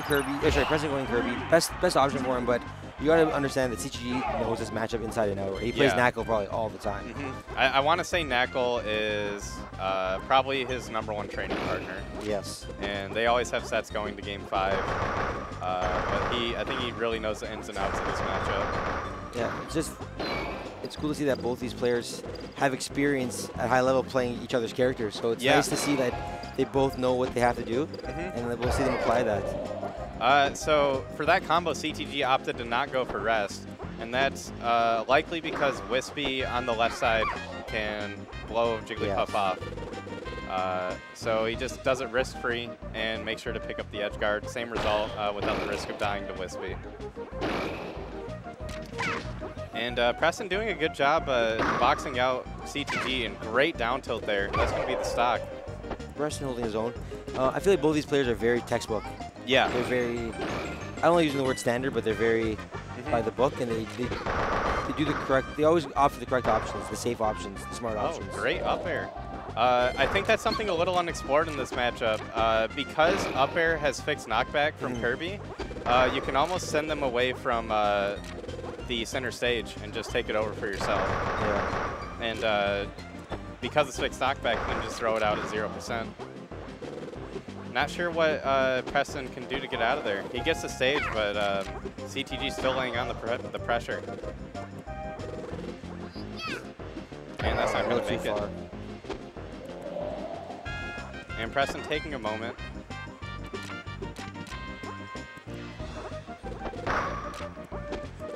going Kirby. Sorry, Preston going Kirby. Best option for him, but you got to understand that CTG knows this matchup inside and out. Right? He plays NessKhalifa probably all the time. I want to say NessKhalifa is probably his #1 training partner. Yes. And they always have sets going to Game 5. But I think he really knows the ins and outs of this matchup. Yeah, it's cool to see that both these players have experience at high level playing each other's characters. So it's nice to see that they both know what they have to do, and we'll see them apply that. So for that combo, CTG opted to not go for rest, and that's likely because Wispy on the left side can blow Jigglypuff off. So he just does it risk-free and makes sure to pick up the edge guard. Same result without the risk of dying to Wispy. And Preston doing a good job boxing out CTG, and great down tilt there. That's going to be the stock. Preston holding his own. I feel like both these players are very textbook. Yeah. They're very, I don't like using the word standard, but they're very by the book, and they do the correct, they always opt for the correct options, the safe options, the smart options. Great up air. I think that's something a little unexplored in this matchup. Because up air has fixed knockback from Kirby, you can almost send them away from the center stage and just take it over for yourself. Yeah. And because it's fixed knockback, you can just throw it out at 0%. Not sure what Preston can do to get out of there. He gets the stage, but CTG still laying on the pressure. And that's not going to make it. And Preston taking a moment.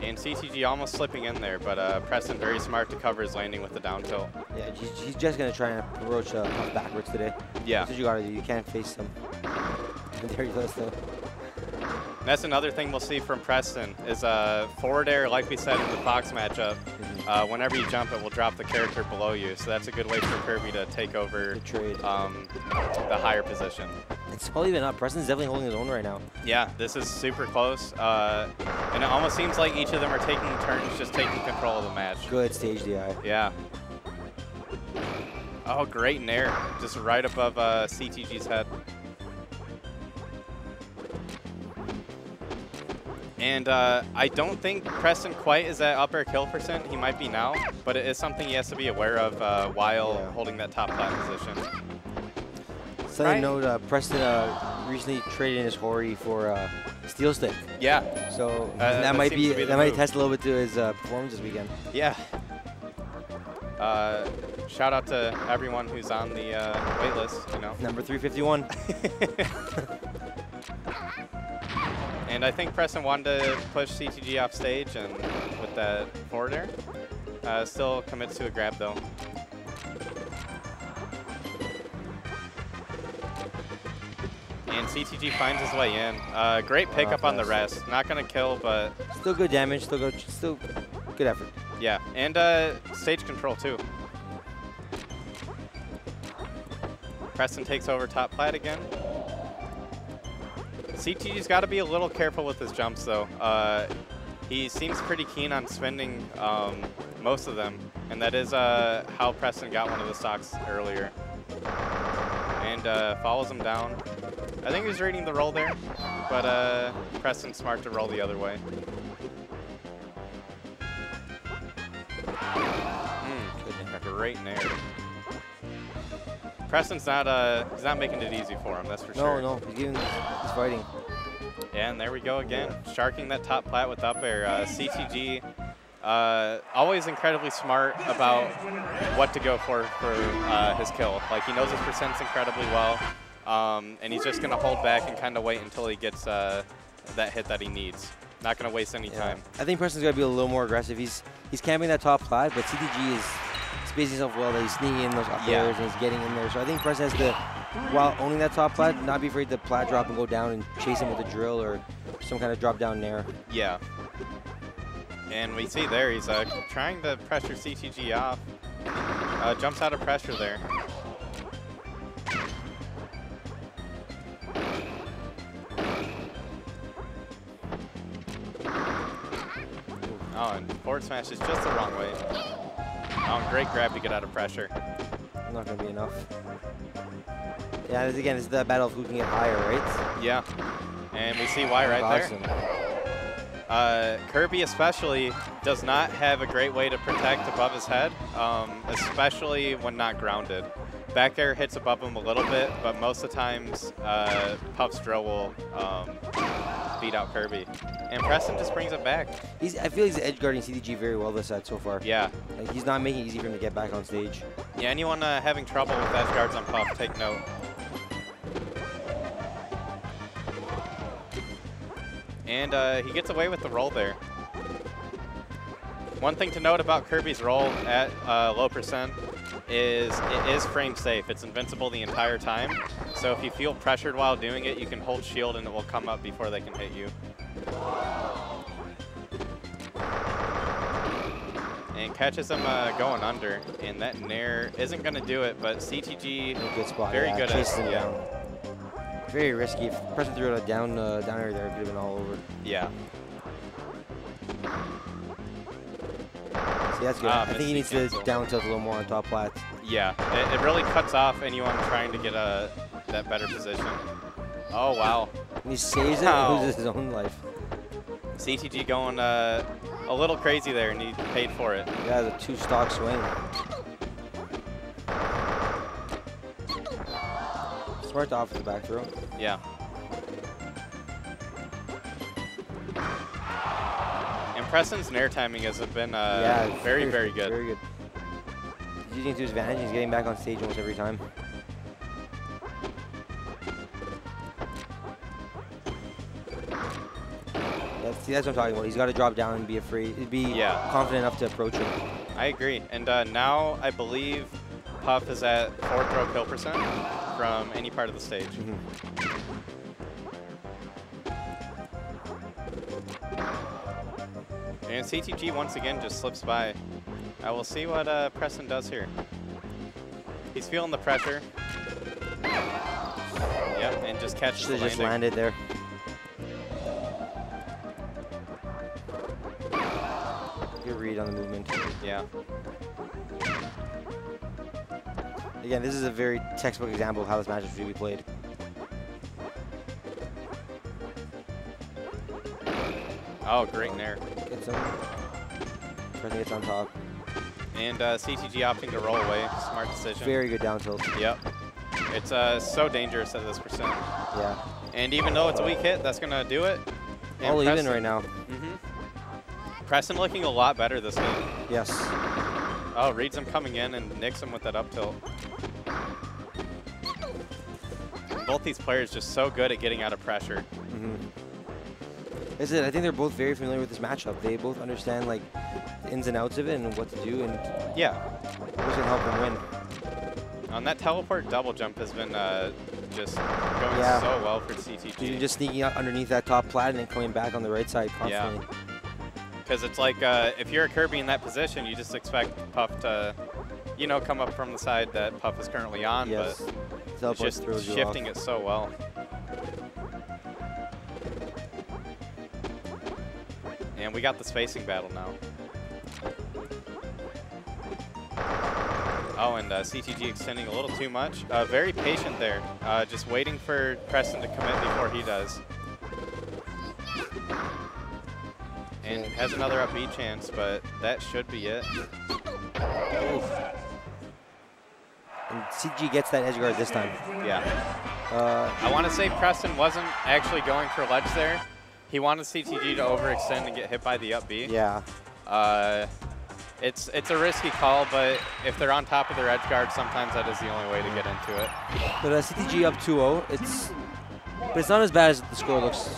And CTG almost slipping in there, but Preston very smart to cover his landing with the down tilt. Yeah, he's just going to try and approach backwards today. Yeah. That's what you got to do. You can't face him. And there he goes, though. That's another thing we'll see from Preston is forward air, like we said in the Fox matchup. Whenever you jump, it will drop the character below you. So that's a good way for Kirby to take over the higher position. It's probably even up. Preston's definitely holding his own right now. Yeah, this is super close. And it almost seems like each of them are taking turns just taking control of the match. Good stage DI. Yeah. Oh, great nair. Just right above CTG's head. And I don't think Preston quite is at up air kill percent. He might be now, but it is something he has to be aware of while holding that top flat position. Side note, Preston recently traded in his Hori for Steel Stick. Yeah. So that might test a little bit to his performance this weekend. Yeah. Shout out to everyone who's on the wait list, you know. Number 351. And I think Preston wanted to push CTG off stage, and with that forward air, still commits to a grab though. And CTG finds his way in. Great pickup on the rest. Not gonna kill, but still good damage. Still good effort. Yeah, and stage control too. Preston takes over top plat again. CTG's got to be a little careful with his jumps, though. He seems pretty keen on spending most of them, and that is how Preston got one of the stocks earlier. And follows him down. I think he was reading the roll there, but Preston's smart to roll the other way. Great nair. Preston's not he's not making it easy for him, that's for sure. No, he's fighting. Yeah, and there we go again. Sharking that top plat with up air. CTG always incredibly smart about what to go for his kill. Like, he knows his percents incredibly well, and he's just going to hold back and kind of wait until he gets that hit that he needs. Not going to waste any time. I think Preston's got to be a little more aggressive. He's camping that top plat, but CTG is spacing himself well, that he's sneaking in those up airs and he's getting in there. So I think Preston has to, while owning that top plat, not be afraid to plat drop and go down and chase him with a drill or some kind of drop down nair. Yeah. And we see there, he's trying to pressure CTG off. Jumps out of pressure there. Oh, and forward smash is just the wrong way. Oh, great grab to get out of pressure. Not going to be enough. Yeah, again, it's the battle of who can get higher, right? Yeah. And we see why right there. Kirby especially does not have a great way to protect above his head, especially when not grounded. Back air hits above him a little bit, but most of the times Puff's drill will beat out Kirby. And Preston just brings it back. I feel he's edge guarding CTG very well this set so far. Yeah. Like, he's not making it easy for him to get back on stage. Yeah, anyone having trouble with edge guards on Puff, take note. And he gets away with the roll there. One thing to note about Kirby's roll at low percent is it is frame safe. It's invincible the entire time. So if you feel pressured while doing it, you can hold shield and it will come up before they can hit you. And catches him going under. And that nair isn't going to do it, but CTG, good spot. Very good at him down. Very risky. If Preston threw it a down air there, it could have been all over. Yeah. See, that's good. I think he needs to down tilt a little more on top flats. Yeah, it really cuts off anyone trying to get that better position. Oh, wow. And he saves it and loses his own life. CTG going a little crazy there, and he paid for it. Yeah, the 2-stock swing. Smart to offer the back throw. Yeah. And Preston's nair timing has been very, very good. Very good. He's using it to his advantage. He's getting back on stage almost every time. See, that's what I'm talking about. He's got to drop down and be afraid, be confident enough to approach him. I agree. And now I believe Puff is at 4th throw kill percent from any part of the stage. And CTG once again just slips by. I will see what Preston does here. He's feeling the pressure. Yep, and just catches the landing. Just landed there. Good read on the movement. Yeah. Again, this is a very textbook example of how this match should be played. Oh, great nair. Gets him. Preston gets on top. And CTG opting to roll away. Smart decision. Very good down tilt. Yep. It's so dangerous at this percent. Yeah. And even though it's a weak hit, that's going to do it. And all even right now. Preston looking a lot better this game. Yes. Oh, reads him coming in and nicks him with that up tilt. Both these players just so good at getting out of pressure. That's it. I think they're both very familiar with this matchup. They both understand like the ins and outs of it and what to do, and what's gonna help them win. On that teleport double jump has been just going so well for CTG. He's just sneaking out underneath that top plat and then coming back on the right side constantly. Yeah. Because it's like if you're a Kirby in that position, you just expect Puff to, you know, come up from the side that Puff is currently on, but it's just shifting it so well. And we got the spacing battle now. Oh, and CTG extending a little too much. Very patient there, just waiting for Preston to commit before he does. And has another up B chance, but that should be it. Oof. And CTG gets that edge guard this time. Yeah. I want to say Preston wasn't actually going for ledge there. He wanted CTG to overextend and get hit by the up B. Yeah. It's a risky call, but if they're on top of their edge guard, sometimes that is the only way to get into it. But CTG up 2-0. But it's not as bad as the score looks.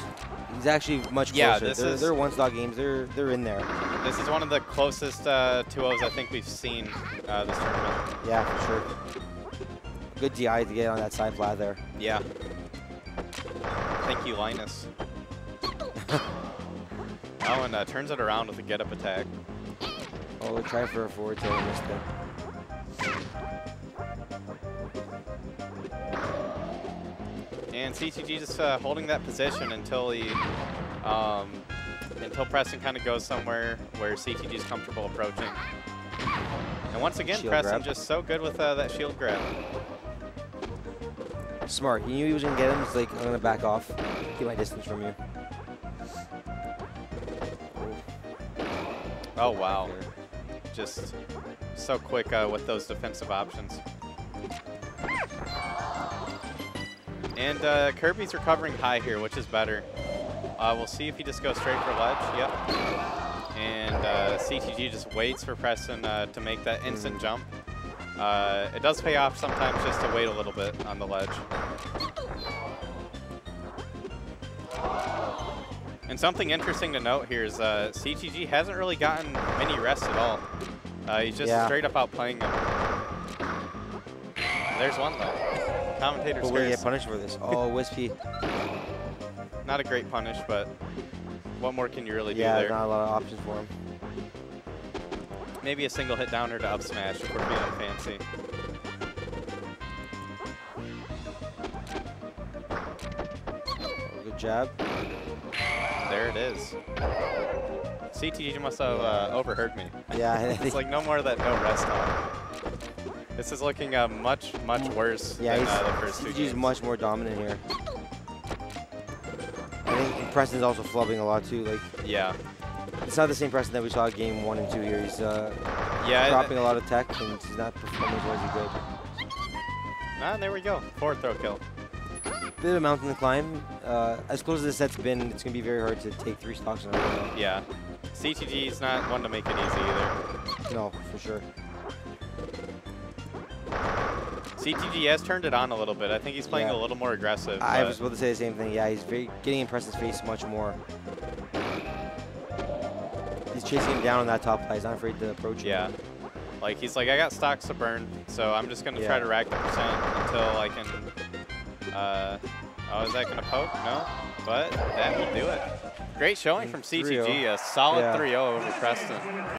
He's actually much closer. Yeah, they're one-stock games. They're in there. This is one of the closest 2-0s I think we've seen this tournament. Yeah, for sure. Good DI to get on that side flat there. Yeah. Thank you, Linus. Oh, and turns it around with a get-up attack. Oh, we'll try for a forward tail and missed it. And CTG just holding that position until he, until Preston kind of goes somewhere where CTG is comfortable approaching. And once again, Shield Preston grab. just so good with that shield grab. Smart. He knew he was going to get him. He's like, I'm going to back off. Keep my distance from you. Oh, wow. Just so quick with those defensive options. And Kirby's recovering high here, which is better. We'll see if he just goes straight for ledge. Yep. And CTG just waits for Preston to make that instant jump. It does pay off sometimes just to wait a little bit on the ledge. And something interesting to note here is CTG hasn't really gotten many rests at all. He's just straight up outplaying them. There's one though. Commentator's But we're going to get punished for this. Oh, Wispy. Not a great punish, but what more can you really do there? there? Yeah, not a lot of options for him. Maybe a single hit downer to up smash if we're feeling fancy. Good jab. There it is. CTG must have overheard me. Yeah. It's like no more of that no rest on. This is looking much worse than the first two games. CTG's much more dominant here. I think Preston's also flubbing a lot too. Like, yeah. It's not the same Preston that we saw game 1 and 2 here. He's dropping a lot of tech and he's not performing as well as he could. And there we go. Forward throw kill. Bit of a mountain to climb. As close as the set's been, it's going to be very hard to take 3 stocks in a row. Yeah. CTG is not one to make it easy either. No, for sure. CTG has turned it on a little bit. I think he's playing a little more aggressive. I was about to say the same thing. Yeah, he's getting in Preston's face much more. He's chasing him down on that top play. He's not afraid to approach him. Yeah. Like, he's like, I got stocks to burn, so I'm just going to try to rack the percent until I can... oh, is that going to poke? No. But that will do it. Great showing from CTG. A solid 3-0 over Preston.